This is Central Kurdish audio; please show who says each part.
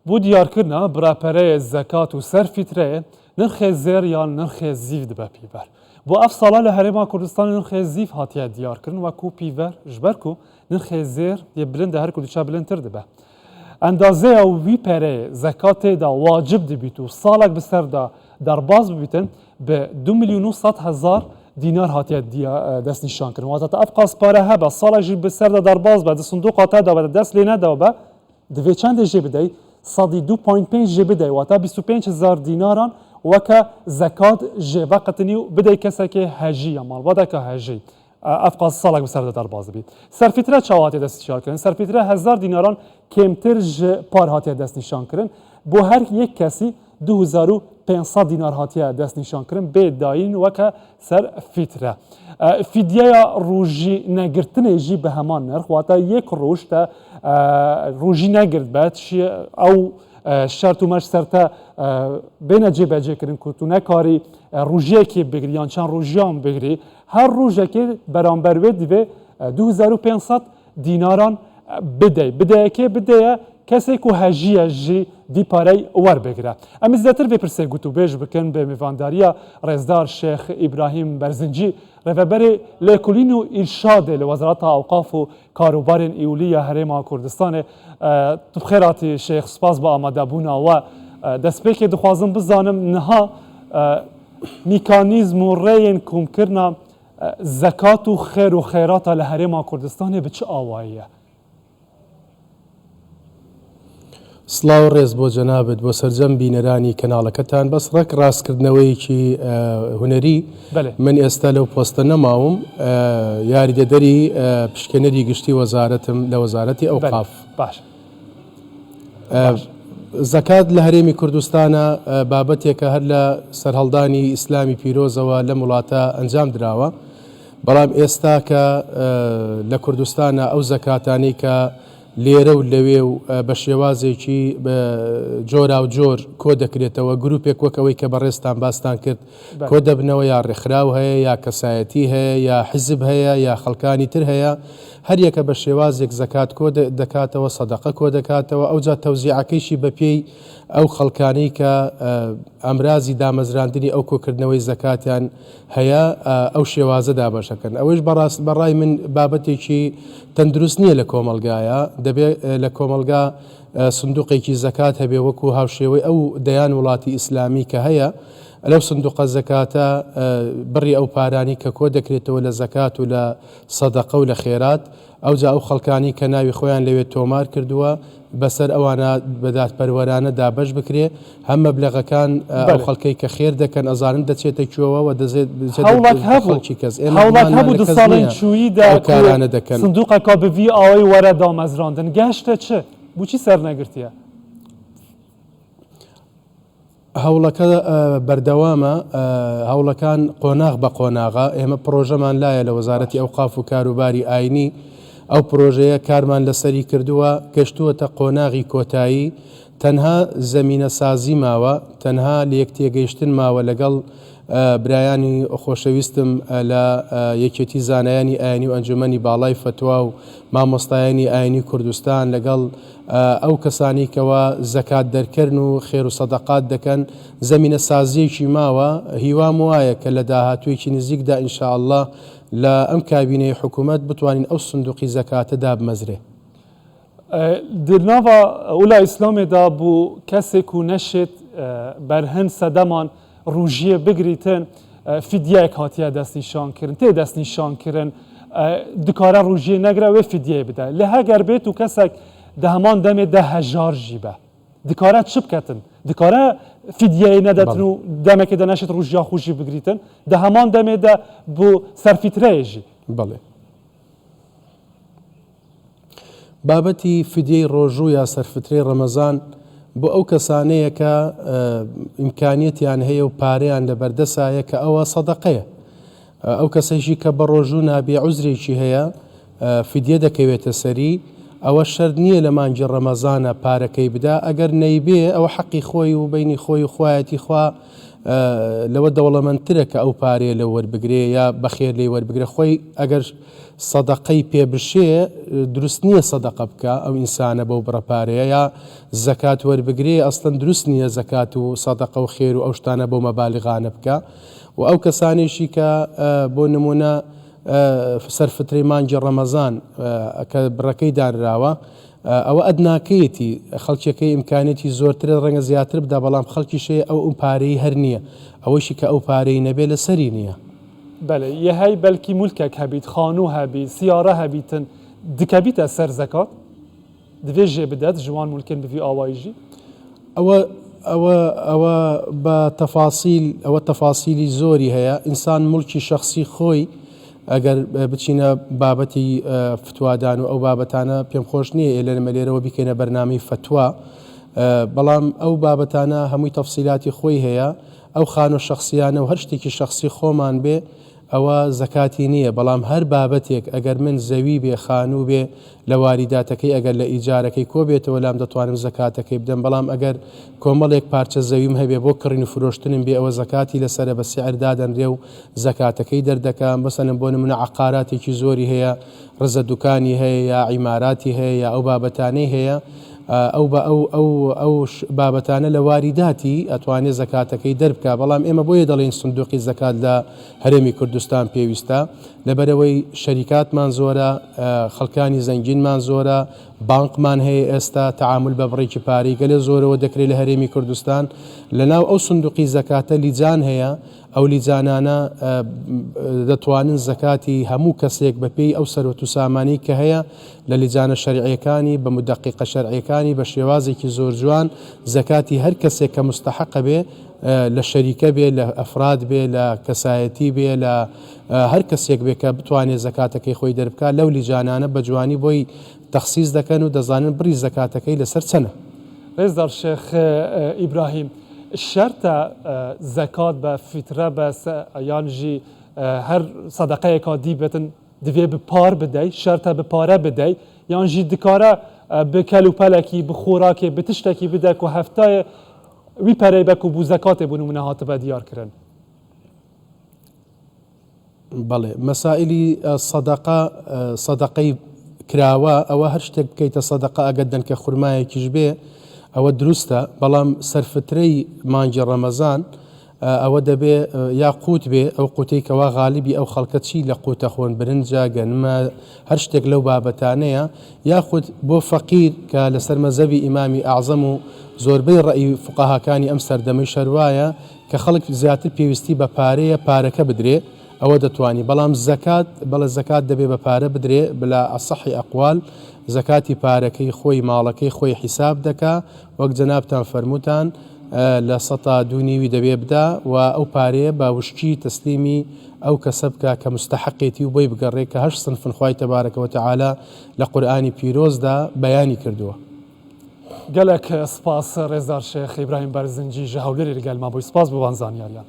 Speaker 1: بۆ دیارکردنا براپەرەیە زەکات و سەرفیترەیە نرخێ زێر یان نرخێ زیف دبە پیڤەر. بۆ ئەف ساڵا لە هەرێما کوردستان نرخێ زیف هاتیە دیارکردن وەکو پیڤەر ji ber ku nirxê zêr yê bilind de her ku diçe bilindtir dibe. Endazêya wî pereyê zekatê da wacib dibît û salek bi ser da derbas bibîtin bi 2 milyon û 100,000 dînar hatiye destnîşankirin. Wata ev qaspare hebe salek jî bi ser da derbas be di sindoqa te da be dest lê neda be divê çendê jê bidey 2.5 jê bidey wata 25,000 dînaran weke zekat ji veqetinî bidey kesekê hejî ya malbateka hejî. Ev qas salek bi ser de derbas dibît. Serfître çawa hatiye destnîşankirin? Serfître 1000 dînaran kêmtir ji par hatiye destnîşankirin. Bo her yek kesî 2500 dînar hatiye destnîşankirin bê dayîn weke serfître. Fidyeya rojî negirtinê jî bi heman nirx wata yek roj te rojî negirt be ew şert û meş ser te bêne cêbecêkirin ku tu nekarî rojiyekê bigirî yan çend rojiyan bigirî her rojekê beramber wê divê 2500 dînaran bidey. Bideyekê bideye kesê ku hejiye jî vî parey werbigire. Em ê zêtir vê pirsê gotûbêj bikin bi mêvandariya Rêzdar Şêx İbrahîm Berzincî rêveberê lêkolîn û îrşadê li Wezareta Awqaf û Karobarên Îwlî ya Herêma Kurdistanê. Tu bi xêr hatî Şêx, spas bi amadebûna we. Destpêkê dixwazim bizanim niha mîkanîzm û rêyên komkirina zekat û xêr û xêrata li Herêma Kurdistanê bi çi awayî ye?
Speaker 2: سلااو ڕێز بۆ جەنابێت بۆ سەرجەم بینەرانی کەناڵەکەتان بەس ڕێک ڕاستکردنەوەیکی هوەری من ئێستا لەو پۆستە نەماوم یاریدەدەری پشکنەری گشتی وەزارەتم لە وەزارەتی ئەوقاف.
Speaker 1: باش
Speaker 2: زەکات لە هەرێمی کوردستانە بابەتێکە هەر لە سەرهەڵدانی ئیسلامی پیرۆزەوە لە وڵاتە ئەنجام درراوە بەڵام ئێستا کە لە کوردستانە ئەو زەکاتانەی کە لێرە و لەوێ و بە شێوازێکی جۆرا و جۆر کۆ دەکرێتەوە گروپێک وەکەوەی کە بەڕێستان باستان کرد کۆ دەبنەوە یا ڕێکخراو هەیە یا کەسایەتی هەیە یا حزب هەیە یا خەڵکانی تر هەیە هەر یەکە بە شێوازێک زەکات کۆ دەکاتەوە سەدەقە کۆ دەکاتەوە ئەوجا تەوزیعەکەیشی بە پێی ئەو خەڵکانەی کە ئەمرازی دامەزراندنی ئەو کۆکردنەوەی زەکاتیان هەیە ئەو شێوازە دابەشەکەن. ئەوەش بەڕای من بابەتێکی تەندروست نییە لە کۆمەلگایە دەبێت لە کۆمەلگا سندوقێکی زەکات هەبێ وەکو هاوشێوەی ئەو دەیان وڵاتی ئیسلامی کە هەیە لەو سندوقە زەکاتە بڕی ئەو پارانی کە کۆ دەکرێتەوە لە زەکات و لە سەدەقە و لە خێرات ئەوجا ئەو خەڵکانی کە ناوی خۆیان لەوێت تۆمار کردووە بەسەر ئەوانە بەدادپەروەرانە دابش بکرێ هەم مەبلەغەکان ئەو خەڵکەی کە خێر دەکەن ئەزانن دەچێتە کوێوە و
Speaker 1: خەڵکی کەس هەوڵات دو ساڵی چوویدا
Speaker 2: کارانە دەکەن
Speaker 1: سندوقەکە بڤی ئەوەی وەرە دامەزراندن گەشتە چ بچی سەر نەگرتیە؟
Speaker 2: هەوڵەکە بەردەوامە هەوڵەکان قۆناغ بە قۆناغا ئێمە پرۆژەمان لایە لە وەزارەتی ئەوقاف و کاروباری ئاینی ئەو پرۆژەیە کارمان لەسەری کردووە گەشتووەتە قۆناغی کۆتایی تەنها زەمینە سازی ماوە تەنها لە یەک تێگەیشتن ماوە لەگەڵ برایانی خۆشەویستم لە یەکێتی زانایانی ئاینی و ئەنجومەنی باڵای فتووا و مامۆستایانی ئاینی کوردستان لەگەڵ ئەو کەسانی کەەوە زەکات دەرکردن و خێر و سەدەقات دەکەن زەمینە سازیەکی ماوە هیوام وایە کە لە داهاتوویەکی نزیکدا ئینشاءالله لە ئەم کابینەی حکوومەت بتوانین ئەو سندوقی زەکاتە دابمەزرێ.
Speaker 1: درناوە وڵا ئیسلامێدا بوو کەسێک و نەشێت بەرهەن سەدەمان ڕوژیە بگریتن فیدیایەک هاتیە دەستنیشانکردن تێ دەستنیشانکردن دکارە ڕوژیە نەگرە وێ فیدیە بدە لە هەگەر بێت و کەسێک دە هەمان دەمێ دە هەژار ژی بە دکارە چ بکەتن دکارە فیدیای نەدەتن و دەمێکی دەنەشێت ڕوژیا خوشی بگریتن دە هەمان دەمێدا بۆ سەرفیترەیەژی.
Speaker 2: بەڵێ بابەتی فیدیای ڕۆژوو یا سەرفترەی ڕەمەزان بۆ ئەو کەسانەیە کە ئیمکانیەتیان هەیە و پارەیان لە بەردەسایە کە ئەوە سەدەقەیە ئەو کەسێکی کە بە ڕۆژوو نابێ عوزرێکی هەیە فیدیە دەکەوێتە سەری ئەوە شەرت نییە لە مانگی ڕەمەزانە پارەکەی بدا ئەگەر نەیبێ ئەوە حەقی خۆی و بینی خۆی و خوایەتی خوا لەوە دەوڵەمەندترە کە ئەو پارەیە لە وەربگرێ یا بەخێر لێ وەربگرێ خۆی ئەگەر سەدەقەی پێبشێ دروست نییە سەدەقە بکە ئەو ئینسانە بەو بڕەپارەیە یا زەکات وەربگرێ ئەسڵەن دروست نییە زەکات و سەدەقە و خێر و ئەو شتانە بۆ مەبالغانە بکە و ئەو کەسانێکی کە بۆ نمونە سەرفترەی مانگی ڕەمەزان کە بڕەکەی دانراوە ئەوە ئەدناکەیەتی خەڵکیەکەی ئیمکانێتی زۆرترە ڕەنگە زیاتر بدا بەڵام خەڵکیشێ ئەو پارەی هەر نییە ئەوەشی کە ئەو پارەی نەبێ لە سەری نییە.
Speaker 1: بله یه هی بلکی ملکک هبید خانو هبید سیاره هبیتن دکبیت از سر زکات دوی جه بدد جوان ملکن بوی آوایجی
Speaker 2: ئەوە بە تەفاسیلی زۆری هەیە ئینسان ملکی شخصی خۆی ئەگەر بچینە بابەتی فتوادان و ئەو بابەتانە پێم خۆش نییە لەمە لێرەوە بیکەینە بەرنامەی فتووا بەڵام ئەو بابەتانە هەمووی تەفسیلاتی خۆی هەیە ئەو خانۆ شخصیانە و هەر شتێکی شخصی خۆمان بێ ئەوە زەکاتی نییە بەڵام هەر بابەتێک ئەگەر من زەوی بێ خانوو بێ لە واریداتەکەی ئەگەر لە ئیجارەکەی کۆ بێتەوە لام دەتوانم زەکاتەکەی بدەم بەڵام ئەگەر کۆمەڵێک پارچە زەویم هەبێ بۆ کڕین و فرۆشتنم بێ ئەوە زەکاتی لەسرە بە سعردادەنرێ و زەکاتەکەی دەردەکەم بەسەنم بۆ نمونە عقاراتێکی زۆری هەیە ڕزە دوکانی هەیە یا عیماراتی هەیە یا ئەو بابەتانەی هەیە ئەو بابەتانە لە واریداتی ئەتوانێت زەکاتەکەی دەربکە بەڵام ئێمە بۆیە دەڵێن سندوقی زەکات لە هەرێمی کوردستان پێویستە لەبەرەوەی شەریکاتمان زۆرە خەڵکانی زەنگینمان زۆرە بانکمان هەیە ئێستا تعامل بە بڕێکی پارەی گەلێ زۆرەوە دەکرێت لە هەرێمی کوردستان لەناو ئەو سندوقی زەکاتە لیجان هەیە ئەو لیجانانە دەتوانن زەکاتی هەموو کەسێک بەپێی ئەو سەرۆت و سامانی کە هەیە لە لیجانە شەرعیەکانی بە مدەقیقە شەرعیەکانی بە شێوازێکی زۆر جوان زەکاتی هەر کەسێک کە مستحقە بێ لە شەریکە بێ لە ئەفراد بێ لە کەسایەتی بێ لە هەر کەسێک بێ کە بتوانێت زەکاتەکەی خۆی دەربکات لەو لیجانانە بە جوانی بۆی تەخسیس دەکەن و دەزانن بڕی زەکاتەکەی لەسەر چەنە.
Speaker 1: رێزدار شێخ ئیبراهیم شرطە زەکات بە فیترە بە یانژی هەر سەدەقەیەکا دیبێتن divê bi par bidey şerta bi pare bidey yan jî dikare bi kelûpelekî bi xorakê bi tiştekî bide ku heftayê wî perey be ku bû zekatê bû nimune hatibe diyar kirin.
Speaker 2: بەڵێ مەسائلی سەدەقەی کراوە ئەوە هەر شتێک بکەیتە سەدەقە ئەگەر دەنکە خورمایەکیش بێ ئەوە دروستە بەڵام سەرفترەی مانگی ڕەمەزان ئەوە دەبێ یا قوت بێ ئەو قوتەی کەوا غالیبی ئەو خەڵکە چی لە قوتە خۆن برنجە گەنمە هەر شتێک لەو بابەتانەیە یاخود بۆ فەقیر کە لەسەر مەزەبی ئیمامی ئەعزەم و زۆربەی ڕەئی فوقەهاکانی ئەم سەردەمەی شەروایە کە خەڵک زیاتر پێویستی بە پارەیە پارەکە بدرێ ئەوە دەتوانی بەڵام زەکات بەڵە زەکات دەبێ بە پارە بدرێ بلا ئەسەحی ئەقوال زەکاتی پارەکەی خۆی ماڵەکەی خۆی حیساب دەکا وەک جەنابتان فەرمووتان لە 102 دەبێ بدا و ئەو پارەیە باوشکی تەسلیمی ئەو کەسە بکە کە مستحقێتی و بۆی بگەڕێ کە هەشت سنفن خوای تەبارەکە و تەعالا لە قورئانی پیرۆزدا بەیانی کردووە.
Speaker 1: gelek spas rêzdar Şêx İbrahim Berzinci ji hewlêrê li gel ma bû spas bi wan zaniyariyan.